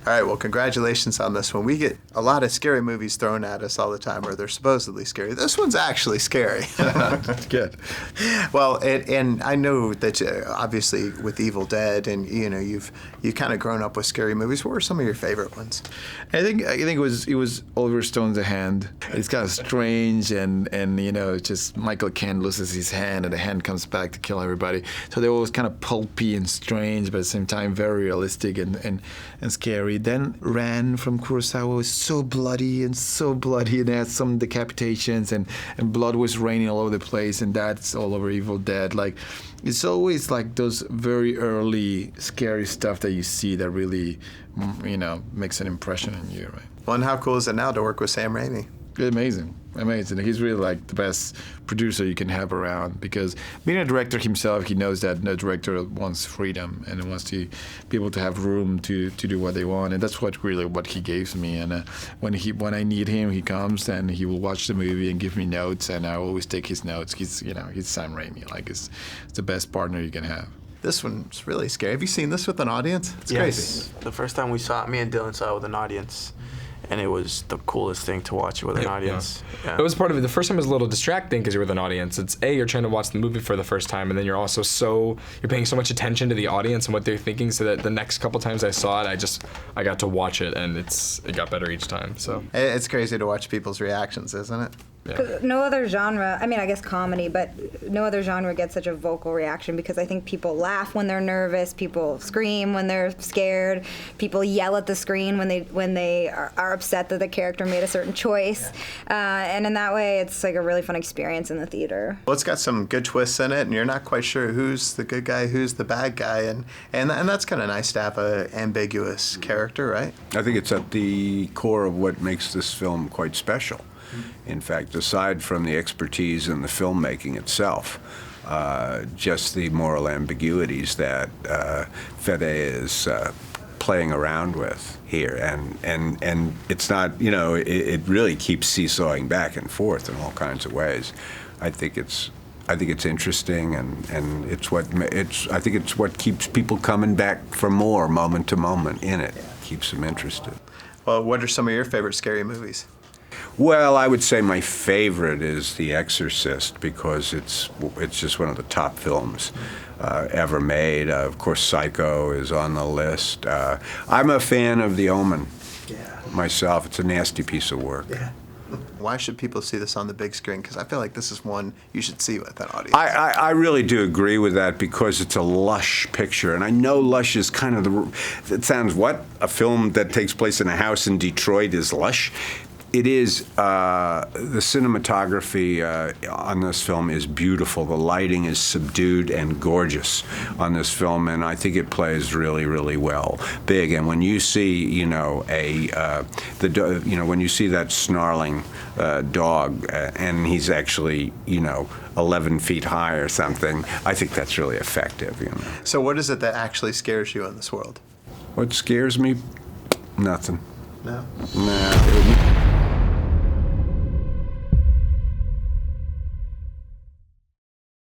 All right, well, congratulations on this one. We get a lot of scary movies thrown at us all the time, or they're supposedly scary. This one's actually scary. Good. Well, and I know that obviously with Evil Dead, and you've kind of grown up with scary movies. What were some of your favorite ones? I think it was Oliver Stone's The Hand. It's kind of strange, and just Michael Caine loses his hand, and the hand comes back to kill everybody. So they're always kind of pulpy and strange, but at the same time very realistic and scary. Then Ran from Kurosawa was so bloody, and it had some decapitations, and blood was raining all over the place, and that's all over Evil Dead. Like, it's always like those very early scary stuff that you see that really, makes an impression on you, right? Well, and how cool is it now to work with Sam Raimi? Amazing. He's really like the best producer you can have around, because being a director himself, he knows that no director wants freedom and wants to be able to have room to do what they want, and that's what he gives me. And when I need him, he comes and he will watch the movie and give me notes, and I always take his notes. He's Sam Raimi, like it's the best partner you can have. This one's really scary. Have you seen this with an audience? It's yes. crazy. The first time we saw it, me and Dylan saw it with an audience. And it was the coolest thing to watch it with an audience. Yeah. It was part of it. The first time was a little distracting because you're with an audience. It's you're trying to watch the movie for the first time, and then you're also you're paying so much attention to the audience and what they're thinking, so that the next couple times I saw it, I got to watch it, and it got better each time. So it's crazy to watch people's reactions, isn't it? Yeah. No other genre, I mean, I guess comedy, but no other genre gets such a vocal reaction, because I think people laugh when they're nervous, people scream when they're scared, people yell at the screen when they are upset that the character made a certain choice. And in that way, it's like a really fun experience in the theater. Well, it's got some good twists in it, and you're not quite sure who's the good guy, who's the bad guy, and that's kind of nice to have an ambiguous character, right? I think it's at the core of what makes this film quite special. In fact, aside from the expertise in the filmmaking itself, just the moral ambiguities that Fede is playing around with here, and it's not, it really keeps seesawing back and forth in all kinds of ways. I think it's interesting, and I think it's what keeps people coming back for more moment to moment in it. Keeps them interested. Well, what are some of your favorite scary movies? Well, I would say my favorite is The Exorcist, because it's just one of the top films ever made. Of course, Psycho is on the list. I'm a fan of The Omen myself. It's a nasty piece of work. Yeah. Why should people see this on the big screen? Because I feel like this is one you should see with an audience. I really do agree with that, because it's a lush picture. And I know lush is kind of it sounds, what? A film that takes place in a house in Detroit is lush? It is. The cinematography on this film is beautiful. The lighting is subdued and gorgeous on this film, and I think it plays really, really well. Big. And when you see, when you see that snarling dog, and he's actually, 11 feet high or something, I think that's really effective. So, what is it that actually scares you in this world? What scares me? Nothing. No. Nah.